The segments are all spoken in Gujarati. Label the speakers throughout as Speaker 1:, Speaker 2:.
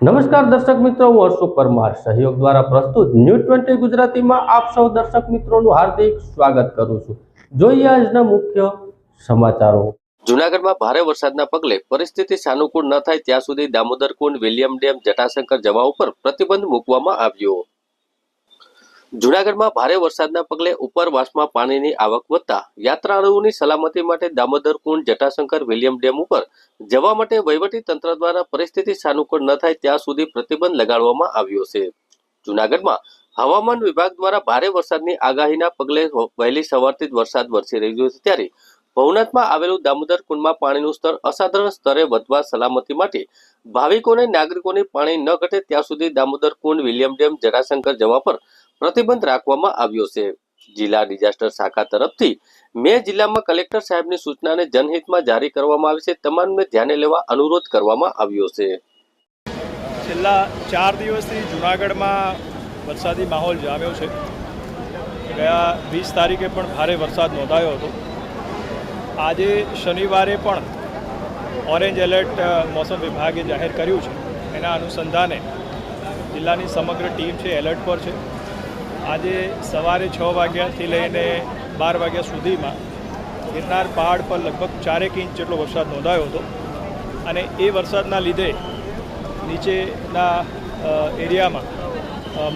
Speaker 1: નમસ્કાર દર્શક મિત્રો, હું હર્ષ પરમાર સહયોગ દ્વારા પ્રસ્તુત ન્યૂઝ 20 ગુજરાતીમાં આપ સૌ દર્શક મિત્રોનું હાર્દિક સ્વાગત કરું છું। જોઈએ આજના મુખ્ય સમાચારો। જૂનાગઢમાં ભારે વરસાદના પગલે પરિસ્થિતિ સાનુકૂળ ન થાય ત્યાં સુધી દામોદર કુંડ, વિલિયમ ડેમ, જટાશંકર જવા ઉપર પ્રતિબંધ મૂકવામાં આવ્યો। જૂનાગઢમાં ભારે વરસાદના પગલે ઉપરવાસમાં પાણીની આવક વધતા યાત્રાળુઓની સલામતી માટે દામોદર કુંડ, જટાશંકર, વિલિયમ ડેમ ઉપર જવા માટે વહીવટી તંત્ર દ્વારા પરિસ્થિતિ સાનુકૂળ ન થાય ત્યાં સુધી પ્રતિબંધ લગાડવામાં આવ્યો છે। જૂનાગઢમાં હવામાન વિભાગ દ્વારા ભારે વરસાદની આગાહીના પગલે વહેલી સવારથી જ વરસાદ વરસી રહ્યો છે, ત્યારે ભવનાથમાં આવેલું દામોદર કુંડમાં પાણીનું સ્તર અસાધારણ સ્તરે વધવા સલામતી માટે ભાવિકોને નાગરિકોને પાણી ન ઘટે ત્યાં સુધી દામોદર કુંડ, વિલિયમ ડેમ, જટાશંકર જવા પર પ્રતિબંધ રાખવામાં આવ્યો છે। જિલ્લા ડિઝાસ્ટર શાખા તરફથી મે જિલ્લામાં કલેક્ટર સાહેબની સૂચનાને જનહિતમાં જારી કરવામાં આવી છે। તમામને ધ્યાને લેવા અનુરોધ કરવામાં આવ્યો છે।
Speaker 2: છેલ્લા 4 દિવસથી જૂનાગઢમાં વરસાદી માહોલ જામ્યો છે। ગયા 20 તારીખે પણ ભારે વરસાદ નોંધાયો હતો। આજે શનિવારે પણ ઓરેન્જ એલર્ટ મોસમ વિભાગે જાહેર કર્યું છે। એના અનુસંધાને જિલ્લાની સમગ્ર ટીમ છે એલર્ટ પર છે। આજે સવારે 6 વાગ્યાથી લઈને 12 વાગ્યા સુધીમાં ગિરનાર પહાડ પર લગભગ 4 ઇંચ જેટલો વરસાદ નોંધાયો હતો અને એ વરસાદના લીધે નીચેના એરિયામાં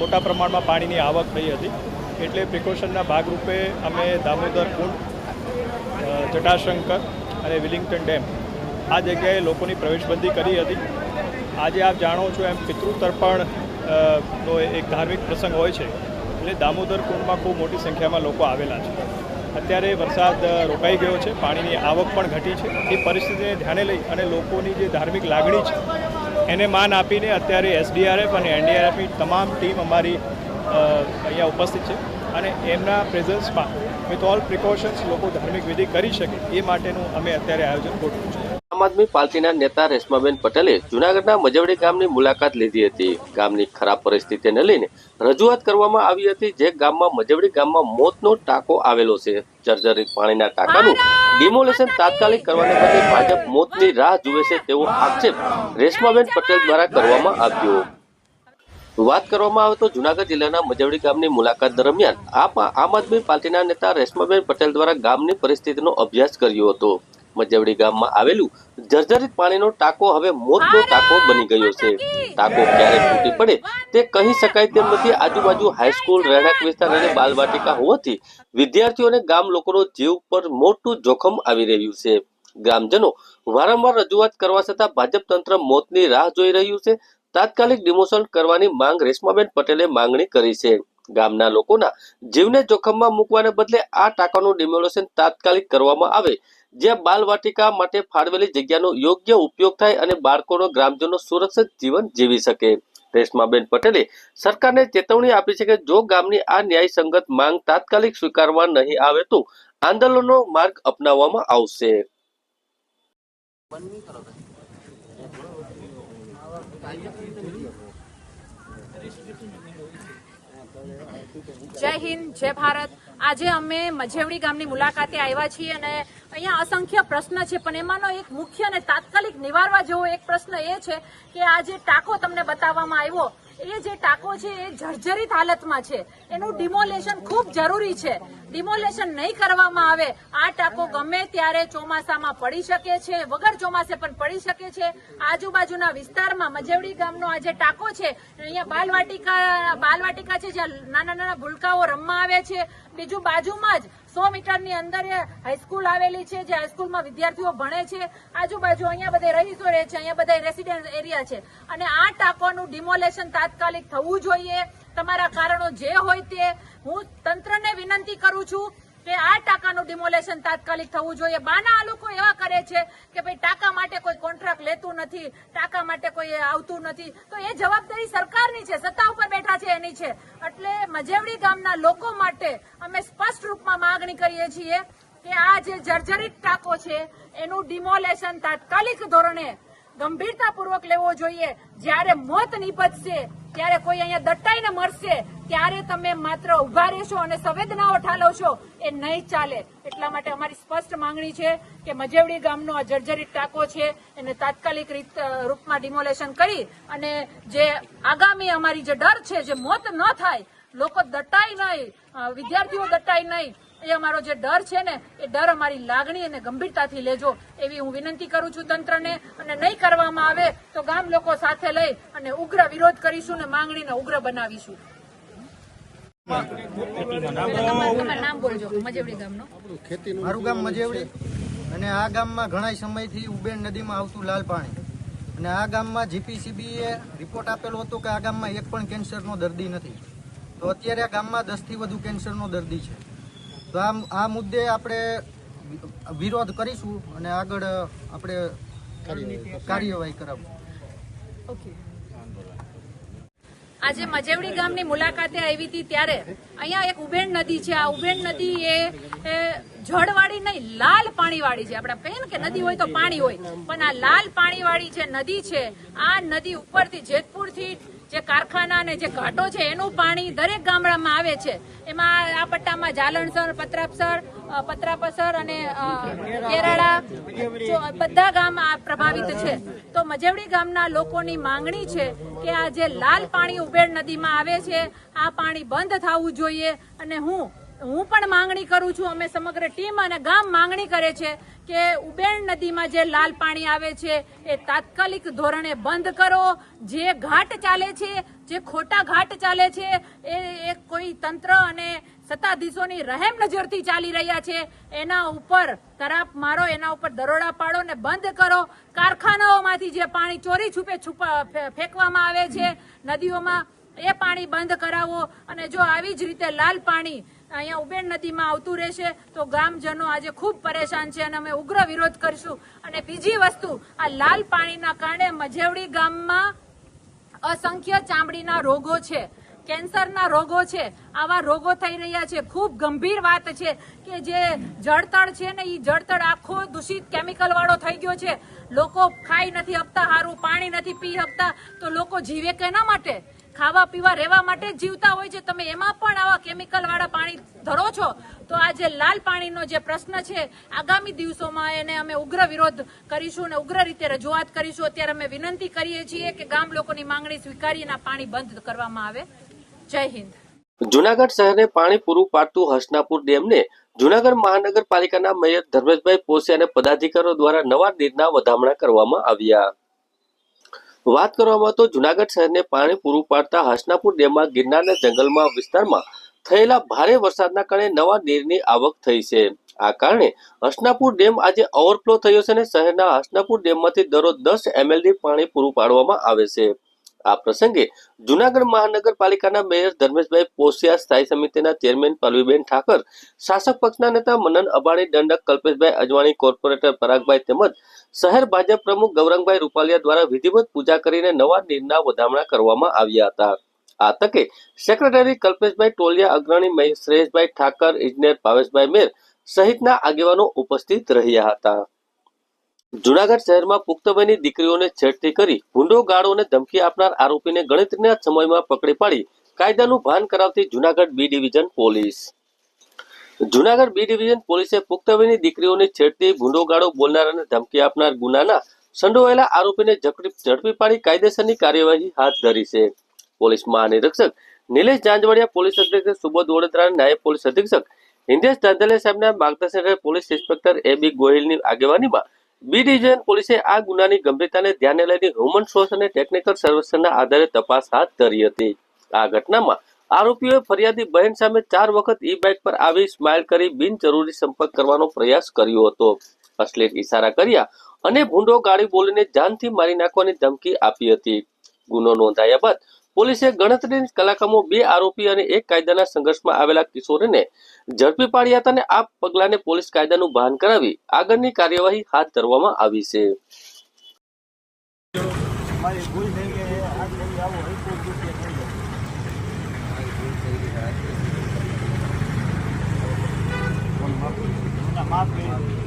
Speaker 2: મોટા પ્રમાણમાં પાણીની આવક થઈ હતી। એટલે પ્રિકોશનના ભાગરૂપે અમે દામોદર કુંડ, જટાશંકર અને વિલિંગ્ટન ડેમ આ જગ્યાએ લોકોની પ્રવેશબંધી કરી હતી। આજે આપ જાણો છો એમ પિતૃતર્પણ નો એક ધાર્મિક પ્રસંગ હોય છે, એટલે દામોદર કુંડમાં ખૂબ મોટી સંખ્યામાં લોકો આવેલા છે। અત્યારે વરસાદ રોકાઈ ગયો છે, પાણીની આવક પણ ઘટી છે। એ પરિસ્થિતિને ધ્યાને લઈ અને લોકોની જે ધાર્મિક લાગણી છે એને માન આપીને અત્યારે એસડીઆરએફ અને એનડીઆરએફની તમામ ટીમ અમારી અહીંયા ઉપસ્થિત છે અને એમના પ્રેઝન્સમાં વિથ ઓલ પ્રિકોશન્સ લોકો ધાર્મિક વિધિ કરી શકે એ માટેનું અમે અત્યારે આયોજન ગોઠવ્યું છે।
Speaker 1: આમ આદમી પાર્ટીના નેતા રેશમાબેન પટેલે જૂનાગઢના મજવડી ગામની મુલાકાત લીધી હતી। ગામની ખરાબ પરિસ્થિતિને લઈને રજૂઆત કરવામાં આવી હતી, જે ગામમાં મજવડી ગામમાં મોતનો ટાંકો આવેલો છે। જર્જરિત પાણીના ટાંકાનું ડિમોલેશન તાત્કાલિક કરવાને બદલે ભાજપ મોતની રાહ જુએ છે તેવો આક્ષેપ રેશમાબેન પટેલ દ્વારા કરવામાં આવ્યો। વાત કરવામાં આવે તો જૂનાગઢ જિલ્લાના મજવડી ગામની મુલાકાત દરમિયાન આમ આદમી પાર્ટીના નેતા રેશમાબેન પટેલ દ્વારા ગામની પરિસ્થિતિનો અભ્યાસ કર્યો હતો। મજવડી ગામમાં આવેલું જર્જરિત પાણીનો ટાંકો હવે મોતનો ટાંકો બની ગયો છે। ટાંકો ક્યારે તૂટી પડે તે કહી શકાય તેમ નથી। આજુબાજુ હાઈસ્કૂલ, રહેણાંક વિસ્તાર અને બાલવાટિકા હોવાથી વિદ્યાર્થીઓ અને ગામ લોકોનો જીવ પર મોટું જોખમ આવી રહ્યું છે। ગ્રામજનો વારંવાર રજૂઆત કરવા છતાં ભાજપ તંત્ર મોતની રાહ જોઈ રહ્યું છે। તાત્કાલિક ડિમોશન કરવાની માંગ રેશમાબેન પટેલે માંગણી કરી છે। ગામના લોકોના જીવને જોખમમાં મૂકવાને બદલે આ ટાંકાનું ડિમોલેશન તાત્કાલિક કરવામાં આવે, જ્યાં બાલવાટિકા માટે ફાળવેલી જગ્યાનો યોગ્ય ઉપયોગ થાય અને બાળકોનો ગ્રામજનો સુરક્ષિત જીવન જીવી શકે। રેશમાબેન પટેલે સરકારને ચેતવણી આપી છે કે જો ગામની આ ન્યાયસંગત માંગ તાત્કાલિક સ્વીકારવા નહીં આવે તો આંદોલનનો માર્ગ અપનાવવામાં આવશે।
Speaker 3: જય હિન્દ, જય ભારત। આજે અમે મજેવડી ગામની મુલાકાતે આવ્યા છીએ અને અહીંયા અસંખ્ય પ્રશ્ન છે, પણ એમાંનો એક મુખ્ય અને તાત્કાલિક નિવારવા જેવો એક પ્રશ્ન એ છે કે આ જે ટાંકો તમને બતાવવામાં આવ્યો, એ જે ટાંકો છે એ જર્જરિત હાલતમાં છે। એનું ડિમોલેશન ખૂબ જરૂરી છે। ડિમોલેશન નહીં કરવામાં આવે આ ટાંકો ગમે ત્યારે ચોમાસામાં પડી શકે છે, વગર ચોમાસે પણ પડી શકે છે। આજુબાજુના વિસ્તારમાં મજેવડી ગામનો આ જે ટાંકો છે, અહીંયા બાલવાટિકા છે જ્યાં નાના નાના ભૂલકાઓ રમવા આવે છે। બીજું બાજુમાં જ 100 મીટરની અંદર હાઈસ્કૂલ આવેલી છે, જે હાઈસ્કૂલમાં વિદ્યાર્થીઓ ભણે છે। આજુબાજુ અહીંયા બધા રહીશો રહે છે, અહીંયા બધા રેસિડેન્ટ એરિયા છે અને આ ટાંકોનું ડિમોલેશન તાત્કાલિક થવું જોઈએ। તમારા કારણો જે હોય તે હું તંત્રને વિનંતી કરું છું કે આ ટાંકાનું ડિમોલેશન તાત્કાલિક થવું જોઈએ। બાના આ લોકો એવા કરે છે કે ભાઈ ટાંકા માટે કોઈ કોન્ટ્રાક્ટ લેતું નથી, ટાંકા માટે કોઈ આવતું નથી, તો એ જવાબદારી સરકારની છે, સત્તા ઉપર બેઠા છે એની છે। એટલે મજેવડી ગામના લોકો માટે અમે સ્પષ્ટ રૂપમાં માંગણી કરીએ છીએ કે આ જે જર્જરિત ટાંકો છે એનું ડિમોલેશન તાત્કાલિક ધોરણે ગંભીરતાપૂર્વક લેવો જોઈએ। જ્યારે મોત નીપજશે ત્યારે કોઈ અહીંયા દટાઈને મરશે ત્યારે તમે માત્ર ઉભા રહેશો અને સંવેદનાઓ ઠાલવશો, એ નહીં ચાલે. એટલા માટે અમારી સ્પષ્ટ માંગણી છે કે મજેવડી ગામનો આ જર્જરિત ટાંકો છે એને તાત્કાલિક રૂપમાં ડિમોલેશન કરી અને જે આગામી અમારી જે ડર છે, જે મોત ન થાય, લોકો દટાય નહીં, વિદ્યાર્થીઓ દટાય નહીં, એ અમારો જે ડર છે ને એ ડર અમારી લાગણી અને ગંભીરતાથી લેજો એવી હું વિનંતી કરું છું તંત્રને. અને નહીં કરવામાં આવે તો ગામ લોકો સાથે લઈ અને ઉગ્ર વિરોધ કરીશું ને માંગણીને ઉગ્ર બનાવીશું. નામ બોલજો. મજેવડી ગામનો.
Speaker 4: મારું ગામ મજેવડી અને આ ગામમાં ઘણા સમયથી ઉબેણ નદીમાં આવતું લાલ પાણી, અને આ ગામમાં જીપીસીબીએ રિપોર્ટ આપેલો હતો કે આ ગામમાં એક પણ કેન્સરનો દર્દી નથી. તો અત્યારે આ ગામમાં 10 થી વધુ કેન્સરનો દર્દી છે. તો આ મુદ્દે આપણે વિરોધ કરીશું અને આગળ આપણે કાર્યવાહી કરાવશું.
Speaker 3: ઓકે. આજે મજેવડી ગામની મુલાકાતે આવી હતી ત્યારે અહીંયા એક ઉબેણ નદી છે. આ ઉબેણ નદી એ જળવાળી નહીં, લાલ પાણીવાળી છે. આપણે કહીએ ને કે નદી હોય તો પાણી હોય, પણ આ લાલ પાણીવાળી જે નદી છે, આ નદી ઉપરથી જેતપુરથી જે કારખાના અને જે ઘાટો છે એનું પાણી દરેક ગામડામાં આવે છે. એમાં આ પટ્ટામાં જાલણસર, પત્રાપસર અને કેરાળા બધા ગામ પ્રભાવિત છે. તો મજેવડી ગામના લોકોની માંગણી છે કે આ જે લાલ પાણી ઉબેણ નદીમાં આવે છે આ પાણી બંધ થવું જોઈએ. અને હું પણ માંગણી કરું છું, અમે સમગ્ર ટીમ અને ગામ માંગણી કરે છે કે ઉબેણ નદીમાં જે લાલ પાણી આવે છે એ તાત્કાલિક ધોરણે બંધ કરો. જે ઘાટ ચાલે છે, જે ખોટા ઘાટ ચાલે છે, એ કોઈ તંત્ર અને સત્તાધીશોની રહેમ નજરથી ચાલી રહ્યા છે. એના ઉપર તરાપ મારો, એના ઉપર દરોડા પાડો ને બંધ કરો. કારખાનાઓમાંથી જે પાણી ચોરી છુપે ફેંકવામાં આવે છે નદીઓમાં, એ પાણી બંધ કરાવો. અને જો આવી જ રીતે લાલ પાણી અહીંયા ઉબેણ નદીમાં આવતું રહેશે તો ગામજનો આજે ખૂબ પરેશાન છે અને અમે ઉગ્ર વિરોધ કરીશું. અને બીજી વસ્તુ, આ લાલ પાણીના કારણે મજેવડી ગામમાં અસંખ્ય ચામડીના રોગો છે, કેન્સરના રોગો છે. આવા રોગો થઈ રહ્યા છે. ખૂબ ગંભીર વાત છે કે જે જળતળ છે ને એ જળતળ આખો દૂષિત કેમિકલ વાળો થઈ ગયો છે. લોકો ખાઈ નથી શકતા, સારું પાણી નથી પી શકતા, તો લોકો જીવે કેના માટે? ખાવા પીવા રહેવા માટે જ જીવતા હોય છે. તમે એમાં પણ આવા કેમિકલ વાળા પાણી ધરો છો. તો આ જે લાલ પાણીનો જે પ્રશ્ન છે, આગામી દિવસોમાં એને અમે ઉગ્ર વિરોધ કરીશું અને ઉગ્ર રીતે રજૂઆત કરીશું. અત્યારે અમે વિનંતી કરીએ છીએ કે ગામ લોકોની માંગણી સ્વીકારીને પાણી બંધ કરવામાં આવે. જય હિન્દ.
Speaker 1: જુનાગઢ શહેરને પાણી પૂરું પાડતું હસનાપુર ડેમને જુનાગઢ મહાનગરપાલિકાના મેયર ધર્મેશભાઈ પોસે અને પદાધિકારીઓ દ્વારા નવા નીરના વધામણા કરવામાં આવ્યા. વાત કરવામાં તો જુનાગઢ શહેરને પાણી પૂરું પાડતા હસનાપુર ડેમમાં ગિરનારના જંગલમાં વિસ્તારમાં થયેલા ભારે વરસાદના કારણે નવા નીરની આવક થઈ છે. આ કારણે હસનાપુર ડેમ આજે ઓવરફ્લો થયો છે અને શહેરના હસનાપુર ડેમમાંથી દરરોજ 10 MLD પાણી પૂરું પાડવામાં આવે છે. આ પ્રસંગે જુનાગઢ મહાનગરપાલિકાના મેયર ધર્મેશભાઈ પોસિયા, સ્થાયી સમિતિના ચેરમેન પલ્લવીબેન ઠાકર, શાસક પક્ષના નેતા મનન અબાણી, દંડક કલ્પેશભાઈ અજવાણી, કોર્પોરેટર પરાગભાઈ તેમજ શહેર ભાજપ પ્રમુખ ગૌરંગભાઈ રૂપાલિયા દ્વારા વિધિવત પૂજા કરીને નવા નીરના વધામણા કરવામાં આવ્યા હતા. આ તકે સેક્રેટરી કલ્પેશભાઈ ટોલિયા, અગ્રણી શ્રેયસભાઈ ઠાકર, ઇજનેર ભાવેશભાઈ મેર સહિતના આગેવાનો ઉપસ્થિત રહ્યા હતા. જુનાગઢ શહેરમાં પુખ્ત વયની દીકરીઓને છેડતી કરી ભૂંડો ગાળો અને ધમકી આપનાર આરોપીને ગણતરીના સમયમાં પકડી પાડી કાયદાનું ભાન કરાવતી Junagadh B division police. Junagadh B division પોલીસે પુખ્ત વયની દીકરીઓને છેડતી, ભૂંડો ગાળો બોલનાર અને ધમકી આપનાર ગુનાના સંડોવાયેલા આરોપીને ઝડપી પાડી કાયદેસરની કાર્યવાહી હાથ ધરી છે. પોલીસ મહાનિરીક્ષક નિલેશ જાંજવાડિયા, પોલીસ અધિક્ષક સુબોધ વડોદરા, નાયબ પોલીસ અધિક્ષક હિન્દેશ ધાંધલિયા સાહેબના માર્ગદર્શન હેઠળ પોલીસ ઇન્સ્પેક્ટર AB ગોહિલની આગેવાનીમાં બી ડિવિઝન પોલીસે આ ગુનાની ગંભીરતાને ધ્યાને લઈને હ્યુમન સોર્સ અને ટેકનિકલ સર્વેલન્સના આધારે તપાસ હાથ ધરી હતી. આ ઘટનામાં આરોપીઓએ ફરિયાદી બહેન સામે 4 વખત ઈ-બાઇક પર આવી સ્માઇલ કરી બિનજરૂરી સંપર્ક કરવાનો પ્રયાસ કર્યો હતો, અશ્લીલ ઇશારા કર્યા અને ભૂંડો ગાળી બોલીને જાનથી મારી નાખવાની ધમકી આપી હતી. ગુનો નોંધાયા બાદ પોલીસે ગણતરીની કલાકોમાં 2 આરોપી અને 1 કાયદાના સંઘર્ષમાં આવેલા કિશોરીને ઝડપી પાડ્યા હતા અને આ પગલાને પોલીસ કાયદાનું ભાન કરાવી આગળની કાર્યવાહી હાથ ધરવામાં આવી છે.
Speaker 5: માફ